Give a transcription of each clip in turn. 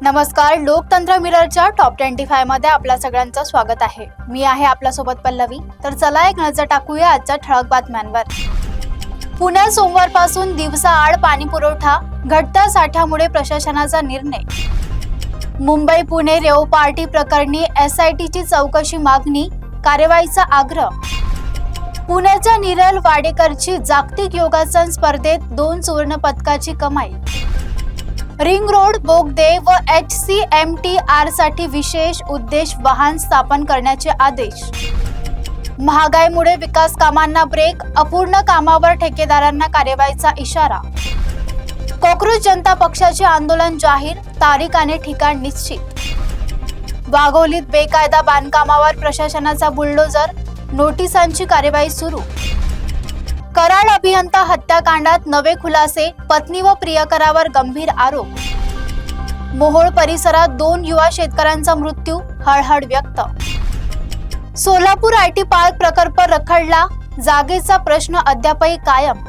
नमस्कार, लोकतंत्र मिररच्या टॉप 25 मध्ये आपल्या सगळ्यांचं स्वागत आहे। मी आहे आपल्यासोबत पल्लवी। तर चला एक नजर टाकूया आजच्या ठळक बातम्यांवर। पुण्यात सोमवारपासून दिवसाआड पाणी पुरवठा, घटत्या साठ्यामुळे प्रशासनाचा निर्णय। मुंबई पुणे रेओ पार्टी प्रकरणी एसआयटीची चौकशी मागणी, कार्यवाहीचा आग्रह। पुण्याच्या नीरल वाडेकरची जागतिक योगासन स्पर्धेत 2 सुवर्ण पदकाची कमाई। रिंग रोड, बोगदे व HCMTR साठी विशेष उद्देश वाहन स्थापन करण्याचे आदेश। महागाईमुळे विकास कामांना ब्रेक, अपूर्ण कामावर ठेकेदारांना कार्यवाहीचा इशारा। कॉक्रोच जनता पक्षाचे आंदोलन जाहीर, तारीख आणि ठिकाण निश्चित। वाघोलीत बेकायदा बांधकामावर प्रशासनाचा बुलडोजर, नोटिसांची कार्यवाही सुरू। कराड अभियंता हत्याकांडात नवे खुलासे, पत्नी व प्रियकरावर गंभीर आरोप। मोहोळ परिसरात 2 युवा शेतकऱ्यांचा मृत्यू, हळहळ व्यक्त। सोलापूर IT पार्क प्रकल्प रखडला, जागेचा प्रश्न अद्यापही कायम।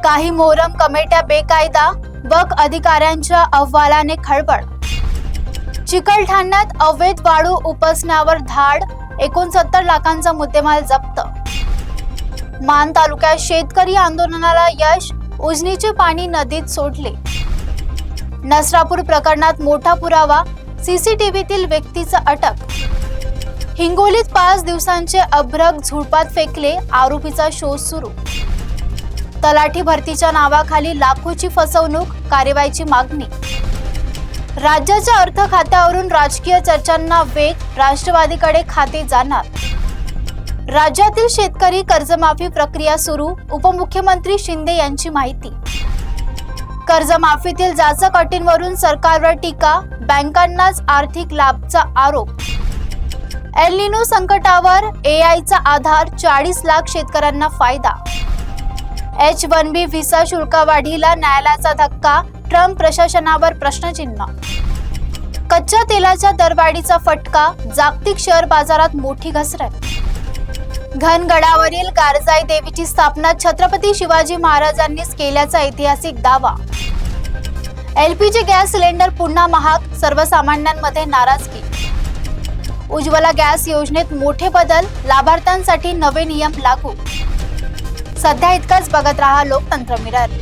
काही मोहरम कमिट्या बेकायदा, वक्फ अधिकाऱ्यांच्या अहवालाने खळबळ। चिकलठाण्यात अवैध वाळू उपसण्यावर धाड, 69 लाखांचा मुद्देमाल जप्त। मान तालुक्यात शेतकरी आंदोलनाला यश, उजनीचे पाणी नदीत सोडले। नसरापूर प्रकरणात मोठा पुरावा, CCTVतील व्यक्तीचा अटक। हिंगोलीत 5 दिवसांचे अभ्रक झुडपात फेकले, आरोपीचा शोध सुरू। तलाठी भरतीच्या नावाखाली लाखोची फसवणूक, कार्यवाहीची मागणी। राज्याच्या अर्थ खात्यावरून राजकीय चर्चांना वेग, राष्ट्रवादीकडे खाते जाणार। राज्यातील शेतकरी कर्जमाफी प्रक्रिया सुरू, उपमुख्यमंत्री शिंदे यांची माहिती। कर्जमाफीतील जाचक अटींवरून सरकारवर टीका, बँकांनाच आर्थिक लाभचा आरोप। एल निनो संकटावर AI चा आधार, 40 लाख शेतकऱ्यांना फायदा। H-1B व्हिसा शुल्कवाढीला न्यायालयाचा धक्का, ट्रम्प प्रशासनावर प्रश्नचिन्ह। कच्च्या तेलाच्या दरवाढीचा फटका, जागतिक शेअर बाजारात मोठी घसरण। घनगडावरील कारजाई देवीची स्थापना छत्रपती शिवाजी महाराजांनीच केल्याचा ऐतिहासिक दावा। LPG गॅस सिलेंडर पुन्हा महाग, सर्वसामान्यांमध्ये नाराजगी। उज्ज्वला गॅस योजनेत मोठे बदल, लाभार्थ्यांसाठी नवे नियम लागू। सध्या इतकंच, बघत रहा लोकतंत्र मिरर।